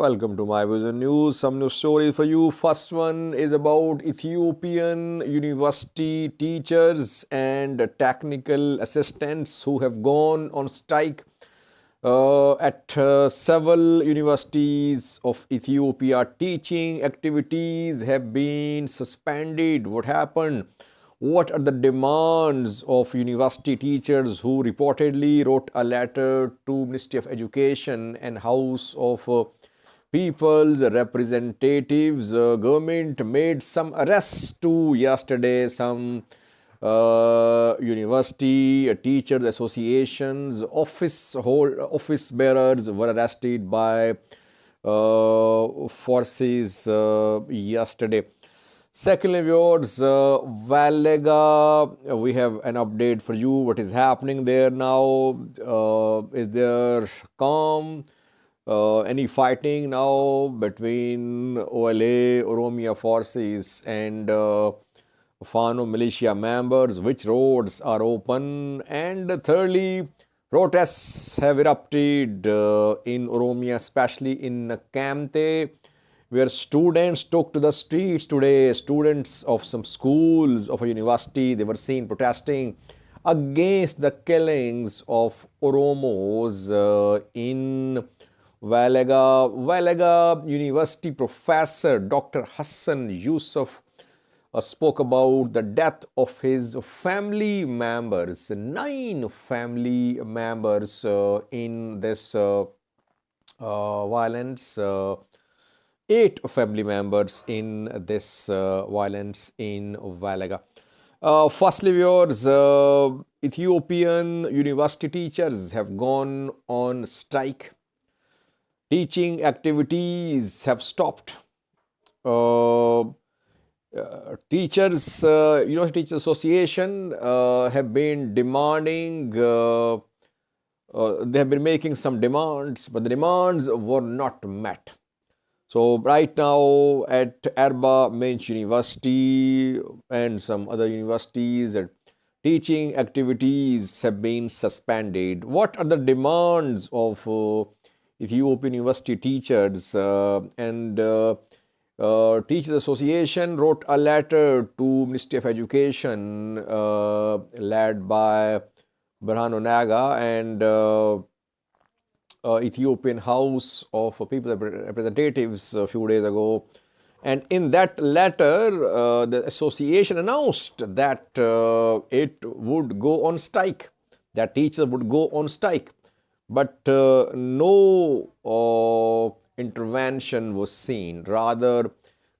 Welcome to my vision news. Some news stories for you. First one is about Ethiopian University teachers and technical assistants who have gone on strike at several universities of Ethiopia. Teaching activities have been suspended. What happened? What are the demands of university teachers who reportedly wrote a letter to Ministry of Education and House of People's Representatives? Government made some arrests too yesterday. Some university teachers associations office bearers were arrested by forces yesterday. Secondly, viewers, Valega, we have an update for you. What is happening there now? Is there calm? Any fighting now between OLA, Oromia forces and Fano militia members? Which roads are open? And thirdly, protests have erupted in Oromia, especially in Nekemte, where students took to the streets today. Students of some schools of a university, they were seen protesting against the killings of Oromos in Valega University professor Dr. Hassan Yusuf spoke about the death of his family members, 9 family members in this violence. 8 family members in this violence in Valega. Firstly, viewers, Ethiopian university teachers have gone on strike. Teaching activities have stopped. Teachers, University Teachers Association have been demanding, they have been making some demands, but the demands were not met. So right now at Amhara-Nekemte University and some other universities, teaching activities have been suspended. What are the demands of Ethiopian University teachers? Teachers Association wrote a letter to Ministry of Education led by Amhara-Nekemte and Ethiopian House of People's Representatives a few days ago. And in that letter, the association announced that it would go on strike, that teachers would go on strike. But no intervention was seen. Rather,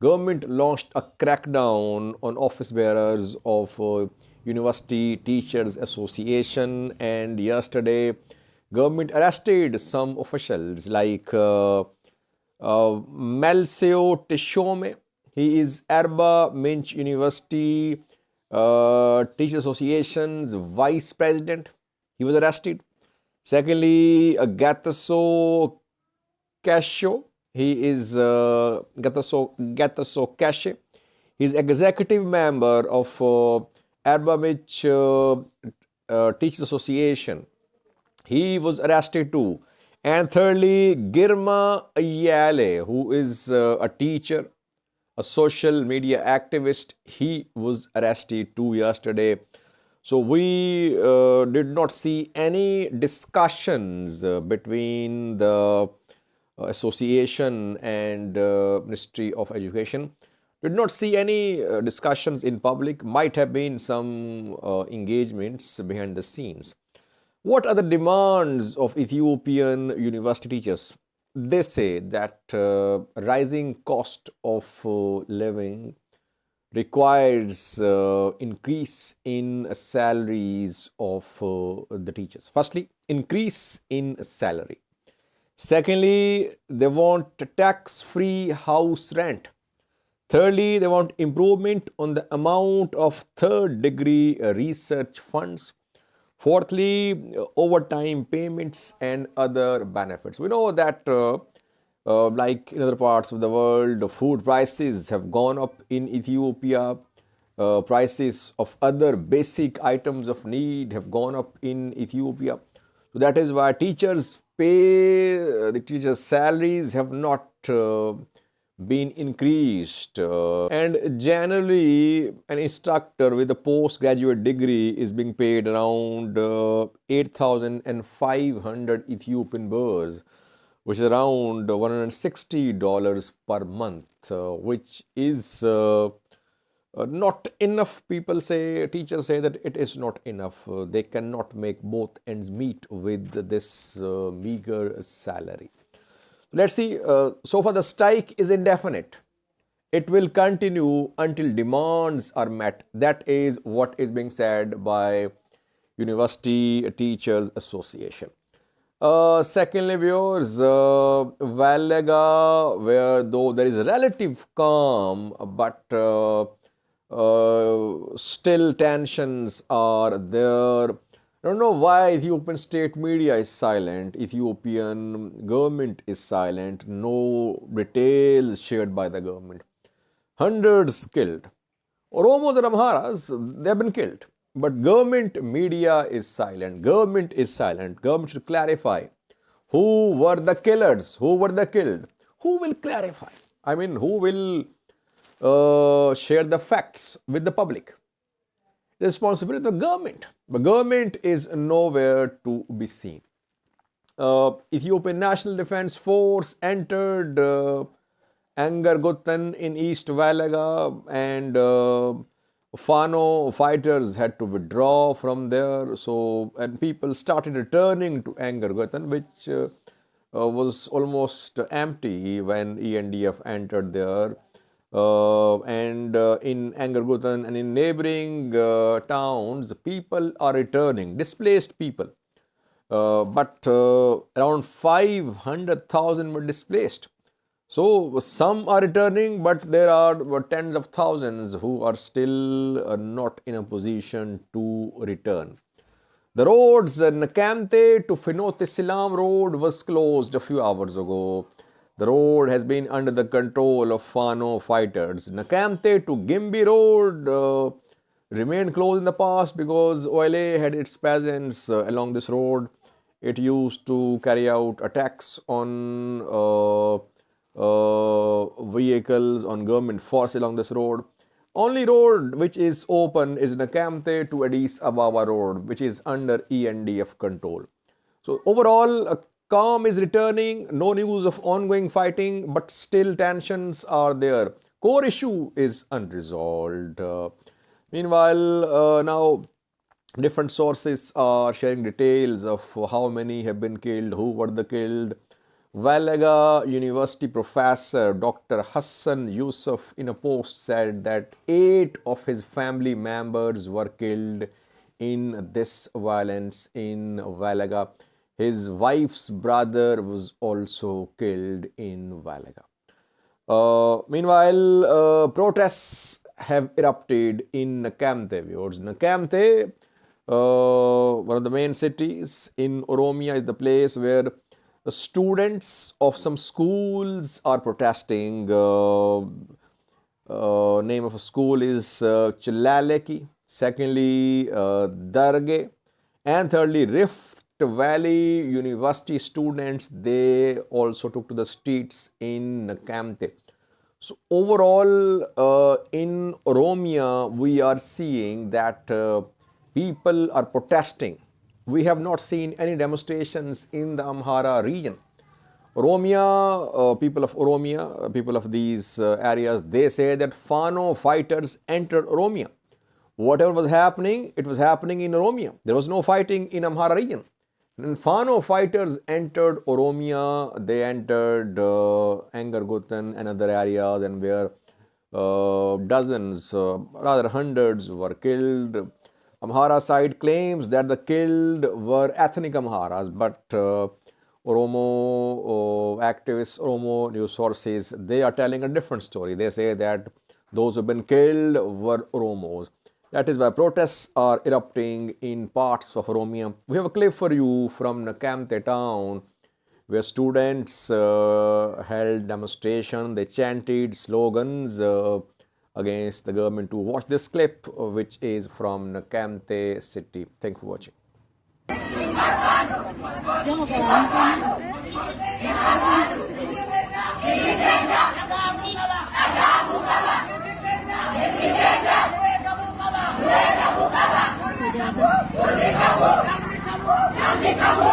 government launched a crackdown on office bearers of University Teachers Association, and yesterday government arrested some officials like Melcio Teshome. He is Amhara-Nekemte University Teachers Association's vice president. He was arrested. Secondly, Gataso Cascio. He is Gataso Casce. He is executive member of Amhara-Nekemte Teachers Association. He was arrested too. And thirdly, Girma Ayale, who is a teacher, a social media activist, he was arrested too yesterday. So we did not see any discussions between the association and Ministry of Education. Did not see any discussions in public. Might have been some engagements behind the scenes. What are the demands of Ethiopian university teachers? They say that rising cost of living requires increase in salaries of the teachers. Firstly, increase in salary. Secondly, they want tax-free house rent. Thirdly, they want improvement on the amount of third-degree research funds. Fourthly, overtime payments and other benefits. We know that like in other parts of the world, food prices have gone up in Ethiopia. Prices of other basic items of need have gone up in Ethiopia. So that is why teachers pay, the teachers' salaries have not been increased. And generally, an instructor with a postgraduate degree is being paid around 8,500 Ethiopian birrs, which is around $160 per month, which is not enough. Teachers say that it is not enough. They cannot make both ends meet with this meager salary. Let's see, so far the strike is indefinite. It will continue until demands are met. That is what is being said by University Teachers Association. Secondly, viewers, Valaga, where though there is relative calm, but still tensions are there. I don't know why Ethiopian state media is silent, Ethiopian government is silent, no details shared by the government. Hundreds killed. Oromos and Amharas, they have been killed. But government media is silent. Government is silent. Government should clarify who were the killers, who were the killed. Who will clarify? I mean, who will share the facts with the public? The responsibility of the government. The government is nowhere to be seen. Ethiopian National Defense Force entered Angargutan in East Valaga, and Fano fighters had to withdraw from there. So, and people started returning to Angargutan, which was almost empty when ENDF entered there. And in Angargutan and in neighboring towns, people are returning, displaced people. But around 500,000 were displaced. So some are returning, but there are tens of thousands who are still not in a position to return. The roads, Nekemte to Finote Silam road was closed a few hours ago. The road has been under the control of Fano fighters. Nekemte to Gimbi road remained closed in the past because OLA had its presence along this road. It used to carry out attacks on vehicles, on government force along this road. Only road which is open is Nekemte to Addis Ababa road, which is under ENDF control. So overall, calm is returning, no news of ongoing fighting, but still tensions are there. Core issue is unresolved. Meanwhile, now different sources are sharing details of how many have been killed, who were the killed. Valaga University professor Dr. Hassan Yusuf in a post said that 8 of his family members were killed in this violence in Valaga. His wife's brother was also killed in Valaga. Meanwhile, protests have erupted in Nekemte, viewers. Nekemte, one of the main cities in Oromia, is the place where the students of some schools are protesting. Name of a school is Chilaleki. Secondly, Darge. And thirdly, Rift Valley University students, they also took to the streets in Nekemte. So overall, in Oromia, we are seeing that people are protesting. We have not seen any demonstrations in the Amhara region. Oromia, people of Oromia, people of these areas, they say that Fano fighters entered Oromia. Whatever was happening, it was happening in Oromia. There was no fighting in Amhara region. And Fano fighters entered Oromia, they entered Angargutan and other areas, and where dozens, rather hundreds were killed. Amhara side claims that the killed were ethnic Amharas, but Oromo activists, Oromo news sources, they are telling a different story. They say that those who have been killed were Oromos. That is why protests are erupting in parts of Oromia. We have a clip for you from Nekemte town, where students held demonstration. They chanted slogans against the government. To watch this clip, which is from Nekemte city. Thank you for watching. Namni kamu